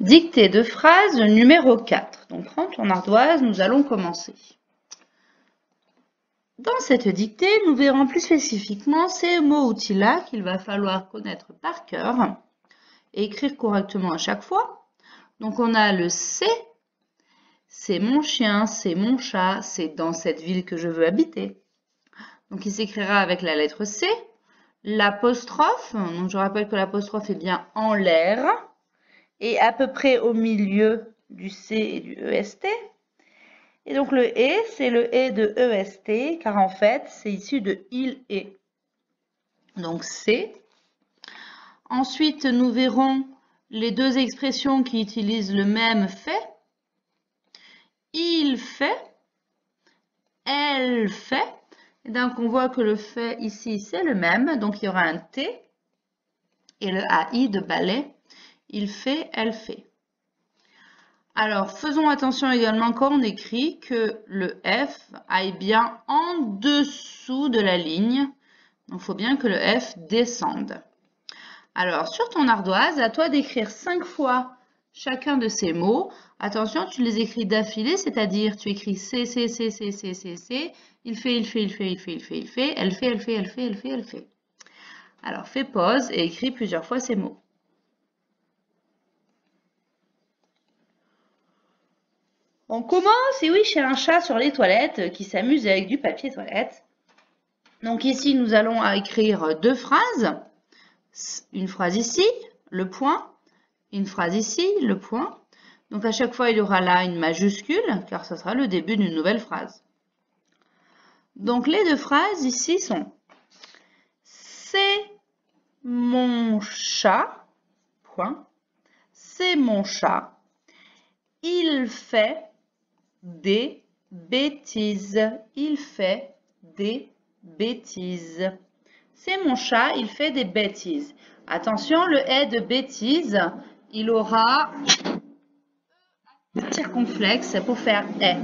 Dictée de phrase numéro 4. Donc prends ton ardoise, nous allons commencer. Dans cette dictée, nous verrons plus spécifiquement ces mots-outils-là qu'il va falloir connaître par cœur et écrire correctement à chaque fois. Donc on a le c'est mon chien, c'est mon chat, c'est dans cette ville que je veux habiter. Donc il s'écrira avec la lettre C. L'apostrophe, donc je rappelle que l'apostrophe est bien en l'air et à peu près au milieu du C et du EST. Et donc le et, c'est le et de EST, car en fait, c'est issu de il est. Donc c'est. Ensuite, nous verrons les deux expressions qui utilisent le même fait. Il fait, elle fait. Et donc on voit que le fait ici, c'est le même. Donc il y aura un T et le AI de balai. Il fait, elle fait. Alors, faisons attention également quand on écrit que le F aille bien en dessous de la ligne. Donc, il faut bien que le F descende. Alors, sur ton ardoise, à toi d'écrire 5 fois chacun de ces mots. Attention, tu les écris d'affilée, c'est-à-dire tu écris C, C, C, C, C, C, C. Il fait, il fait, il fait, il fait, il fait, il fait. Elle fait, elle fait, elle fait, elle fait, elle fait. Alors, fais pause et écris plusieurs fois ces mots. On commence, et oui, chez un chat sur les toilettes qui s'amuse avec du papier toilette. Donc ici, nous allons écrire deux phrases. Une phrase ici, le point. Une phrase ici, le point. Donc à chaque fois, il y aura là une majuscule, car ce sera le début d'une nouvelle phrase. Donc les deux phrases ici sont « C'est mon chat, point. C'est mon chat. Il fait des bêtises. Il fait des bêtises. C'est mon chat, il fait des bêtises. » Attention, le « est » de bêtises, il aura un circonflexe pour faire « est ».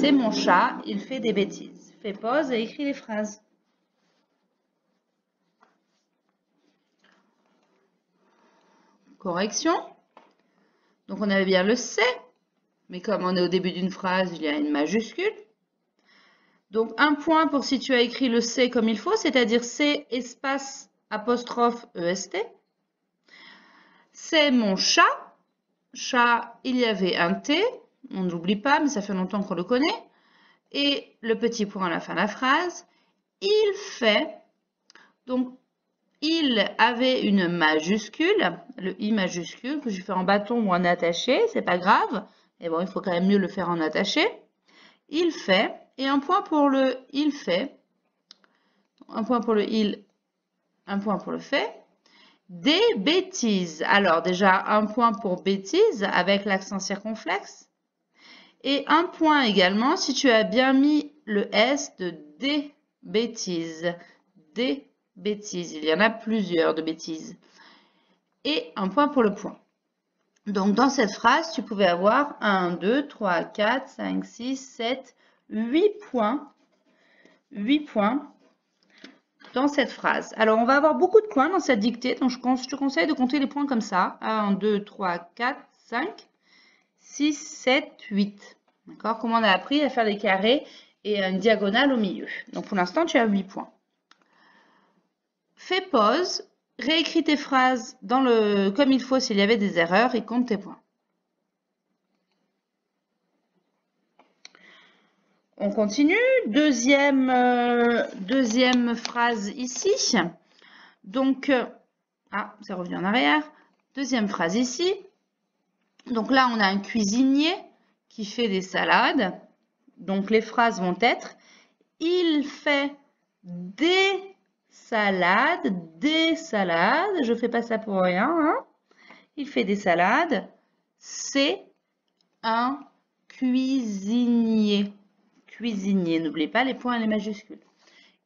C'est mon chat, il fait des bêtises. Fais pause et écris les phrases. Correction. Donc on avait bien le « c'est », mais comme on est au début d'une phrase, il y a une majuscule. Donc, un point pour si tu as écrit le C comme il faut, c'est-à-dire C espace apostrophe EST. C'est mon chat. Chat, il y avait un T. On ne l'oublie pas, mais ça fait longtemps qu'on le connaît. Et le petit point à la fin de la phrase. Il fait. Donc, il avait une majuscule, le I majuscule, que je fais en bâton ou en attaché, c'est pas grave. Mais bon, il faut quand même mieux le faire en attaché. Il fait. Et un point pour le il fait, un point pour le il, un point pour le fait, des bêtises. Alors déjà, un point pour bêtises avec l'accent circonflexe. Et un point également si tu as bien mis le S de des bêtises. Des bêtises. Il y en a plusieurs de bêtises. Et un point pour le point. Donc dans cette phrase, tu pouvais avoir 1, 2, 3, 4, 5, 6, 7, 8 points. 8 points dans cette phrase. Alors, on va avoir beaucoup de points dans cette dictée, donc je te conseille de compter les points comme ça. 1, 2, 3, 4, 5, 6, 7, 8. D'accord? Comme on a appris à faire des carrés et une diagonale au milieu. Donc, pour l'instant, tu as 8 points. Fais pause, réécris tes phrases comme il faut s'il y avait des erreurs et compte tes points. On continue. Deuxième phrase ici. Donc, ça revient en arrière. Deuxième phrase ici. Donc là, on a un cuisinier qui fait des salades. Donc, les phrases vont être « Il fait des salades, des salades. » Je ne fais pas ça pour rien. Hein. Il fait des salades. C'est un cuisinier. Cuisinier, n'oubliez pas les points et les majuscules.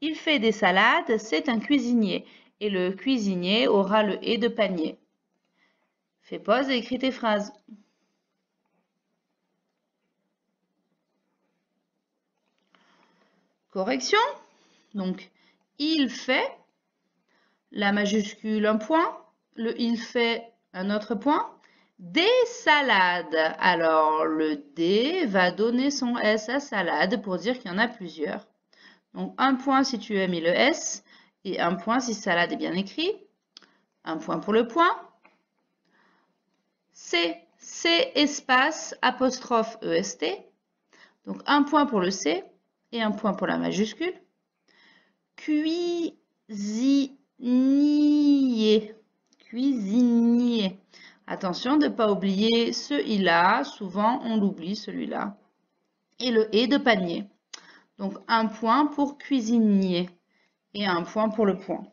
Il fait des salades, c'est un cuisinier. Et le cuisinier aura le « et » de panier. Fais pause et écris tes phrases. Correction. Donc, il fait, la majuscule un point, le il fait un autre point, Des salades. Alors, le D va donner son S à salade pour dire qu'il y en a plusieurs. Donc, un point si tu as mis le S et un point si salade est bien écrit. Un point pour le point. C espace apostrophe EST. Donc, un point pour le C et un point pour la majuscule. Cuisinier. Cuisinier. Attention de ne pas oublier ce i-là. Souvent, on l'oublie, celui-là. Et le et de panier. Donc, un point pour cuisinier et un point pour le point.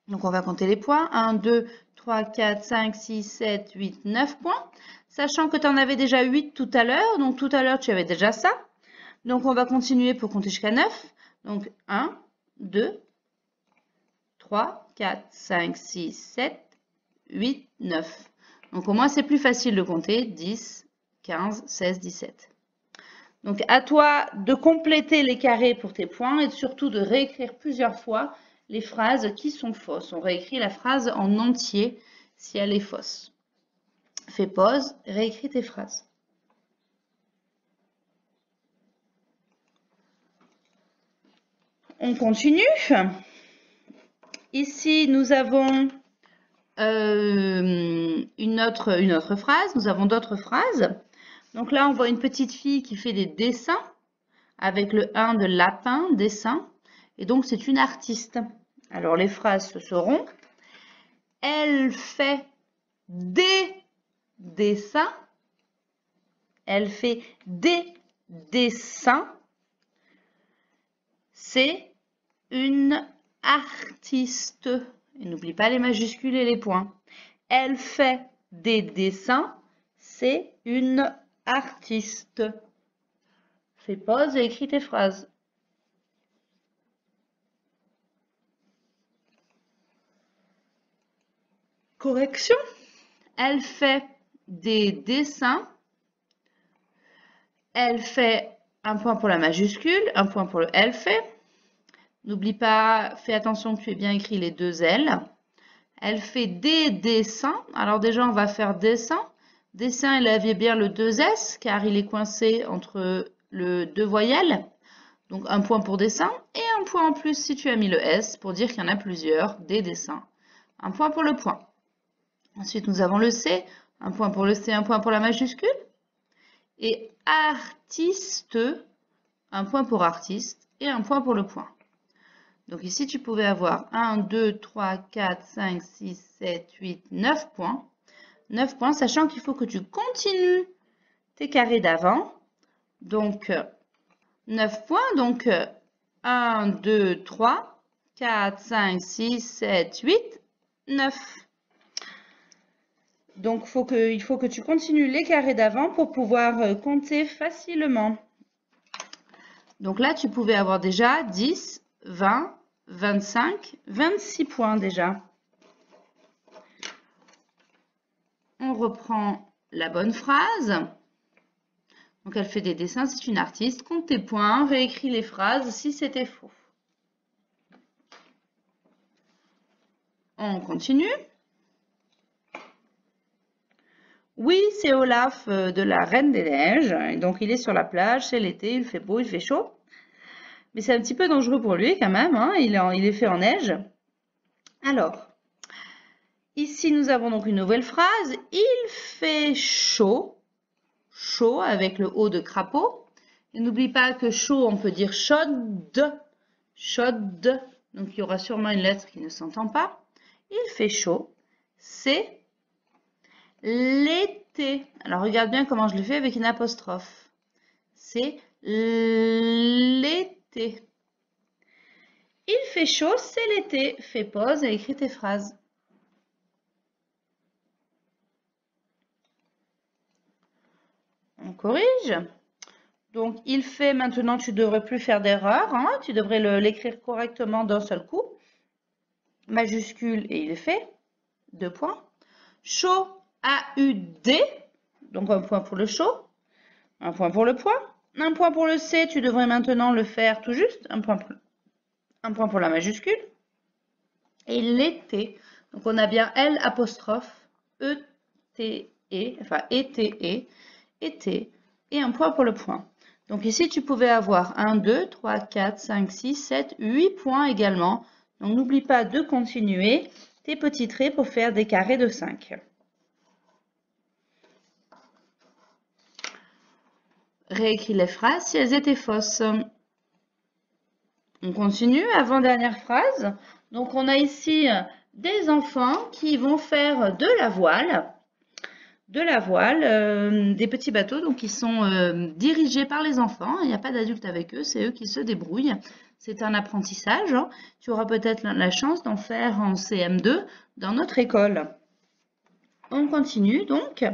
Donc, on va compter les points. 1, 2, 3, 4, 5, 6, 7, 8, 9 points. Sachant que tu en avais déjà 8 tout à l'heure. Donc, tout à l'heure, tu avais déjà ça. Donc, on va continuer pour compter jusqu'à 9. Donc, 1, 2, 3, 4, 5, 6, 7, 8, 9. Donc, au moins, c'est plus facile de compter. 10, 15, 16, 17. Donc, à toi de compléter les carrés pour tes points et surtout de réécrire plusieurs fois les phrases qui sont fausses. On réécrit la phrase en entier si elle est fausse. Fais pause, réécris tes phrases. On continue. Ici, nous avons une autre phrase. Nous avons d'autres phrases. Donc là, on voit une petite fille qui fait des dessins avec le 1 de lapin, dessin. Et donc, c'est une artiste. Alors, les phrases ce seront: elle fait des dessins. Elle fait des dessins. C'est une artiste. Et n'oublie pas les majuscules et les points. Elle fait des dessins. C'est une artiste. Fais pause et écris tes phrases. Correction. Elle fait des dessins. Elle fait un point pour la majuscule, un point pour le elle fait. N'oublie pas, fais attention que tu aies bien écrit les deux L. Elle fait des dessins. Alors déjà, on va faire dessin. Dessin, il avait bien le 2S car il est coincé entre le deux voyelles. Donc un point pour dessin et un point en plus si tu as mis le S pour dire qu'il y en a plusieurs, des dessins. Un point pour le point. Ensuite, nous avons le C. Un point pour le C, un point pour la majuscule. Et artiste, un point pour artiste et un point pour le point. Donc ici, tu pouvais avoir 1, 2, 3, 4, 5, 6, 7, 8, 9 points. 9 points, sachant qu'il faut que tu continues tes carrés d'avant. Donc, 9 points. Donc, 1, 2, 3, 4, 5, 6, 7, 8, 9. Donc, il faut que tu continues les carrés d'avant pour pouvoir compter facilement. Donc là, tu pouvais avoir déjà 10, 20, 25, 26 points déjà. On reprend la bonne phrase. Donc, elle fait des dessins, c'est une artiste. Compte tes points, réécris les phrases si c'était faux. On continue. Oui, c'est Olaf de la Reine des Neiges. Et donc, il est sur la plage, c'est l'été, il fait beau, il fait chaud. Mais c'est un petit peu dangereux pour lui quand même, hein. Il est fait en neige. Alors, ici, nous avons donc une nouvelle phrase. Il fait chaud. Chaud avec le O de crapaud. Et n'oublie pas que chaud, on peut dire chaude. Chaude. Donc, il y aura sûrement une lettre qui ne s'entend pas. Il fait chaud. C'est l'été. Alors, regarde bien comment je le fais avec une apostrophe. C'est l'été. Il fait chaud, c'est l'été. Fais pause et écris tes phrases. On corrige. Donc, il fait, maintenant, tu ne devrais plus faire d'erreur. Hein, tu devrais l'écrire correctement d'un seul coup. Majuscule et il fait. 2 points. Chaud, A-U-D. Donc, un point pour le chaud. Un point pour le point. Un point pour le C, tu devrais maintenant le faire tout juste. Un point pour la majuscule. Et l'été. Donc, on a bien L apostrophe E-T. enfin et, et un point pour le point. Donc ici, tu pouvais avoir 1, 2, 3, 4, 5, 6, 7, 8 points également. Donc n'oublie pas de continuer tes petits traits pour faire des carrés de 5. Réécris les phrases si elles étaient fausses. On continue, avant-dernière phrase. Donc on a ici des enfants qui vont faire de la voile. Des petits bateaux donc qui sont dirigés par les enfants. Il n'y a pas d'adultes avec eux, c'est eux qui se débrouillent. C'est un apprentissage. Tu auras peut-être la chance d'en faire en CM2 dans notre école. On continue donc.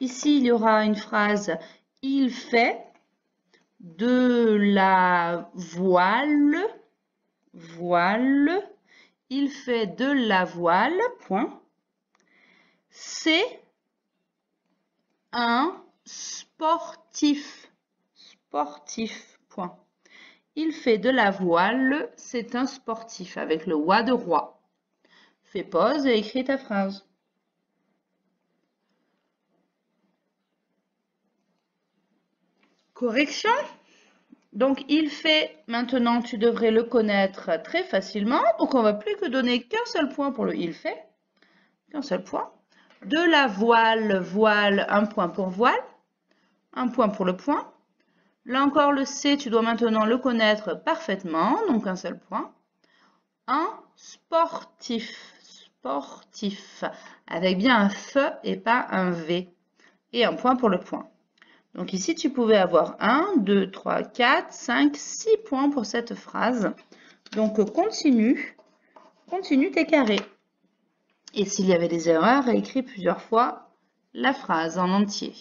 Ici, il y aura une phrase « Il fait de la voile. Il fait de la voile. Point. C'est un sportif. Point. Il fait de la voile, c'est un sportif, avec le roi de roi. Fais pause et écris ta phrase. Correction. Donc, il fait, maintenant, tu devrais le connaître très facilement. Donc, on ne va plus que donner qu'un seul point pour le il fait. Qu'un seul point. De la voile, voile, un point pour voile. Un point pour le point. Là encore, le C, tu dois maintenant le connaître parfaitement. Donc, un seul point. Un sportif. Sportif. Avec bien un F et pas un V. Et un point pour le point. Donc ici, tu pouvais avoir 1, 2, 3, 4, 5, 6 points pour cette phrase. Donc continue tes carrés. Et s'il y avait des erreurs, réécris plusieurs fois la phrase en entier.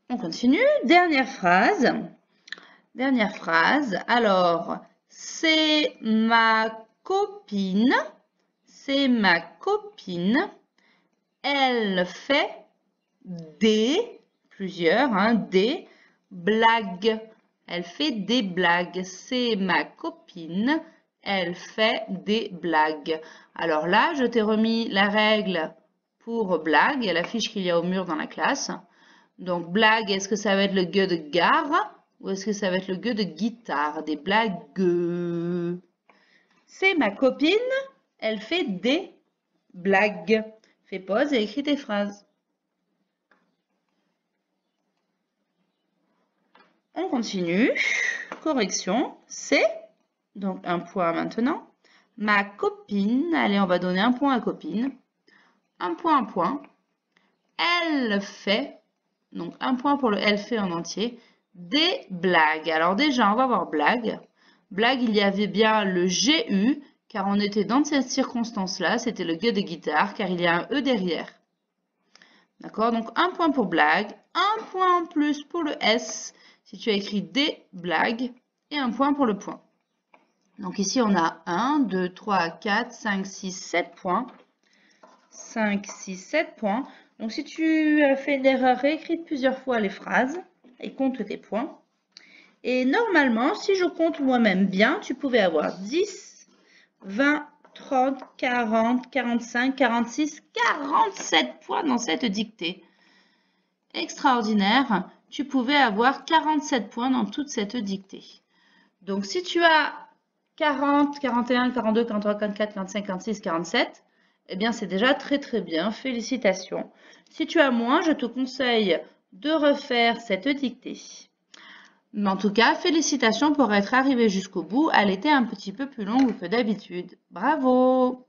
On continue. Dernière phrase. Alors, c'est ma copine. Elle fait des blagues. Elle fait des blagues. C'est ma copine. Elle fait des blagues. Alors là, je t'ai remis la règle pour blague. Il y a la fiche qu'il y a au mur dans la classe. Donc, blague, est-ce que ça va être le gueux de gare ou est-ce que ça va être le gueux de guitare? Des blagues. C'est ma copine. Elle fait des blagues. Fais pause et écris tes phrases. On continue. Correction. C'est, donc un point maintenant. Ma copine, allez, on va donner un point à copine. Un point. Elle fait, donc un point pour le elle fait en entier, des blagues. Alors déjà, on va voir blague. Blague, il y avait bien le GU, car on était dans cette circonstance-là. C'était le gueux de guitare, car il y a un E derrière. D'accord? Donc un point pour blague, un point en plus pour le S, si tu as écrit des blagues, et un point pour le point. Donc ici, on a 1, 2, 3, 4, 5, 6, 7 points. 5, 6, 7 points. Donc si tu as fait une erreur, réécris plusieurs fois les phrases et compte tes points. Et normalement, si je compte moi-même bien, tu pouvais avoir 10, 20, 30, 40, 45, 46, 47 points dans cette dictée. Extraordinaire, tu pouvais avoir 47 points dans toute cette dictée. Donc si tu as 40, 41, 42, 43, 44, 45, 46, 47, eh bien c'est déjà très très bien, félicitations. Si tu as moins, je te conseille de refaire cette dictée. Mais en tout cas, félicitations pour être arrivé jusqu'au bout. Elle était un petit peu plus longue que d'habitude. Bravo!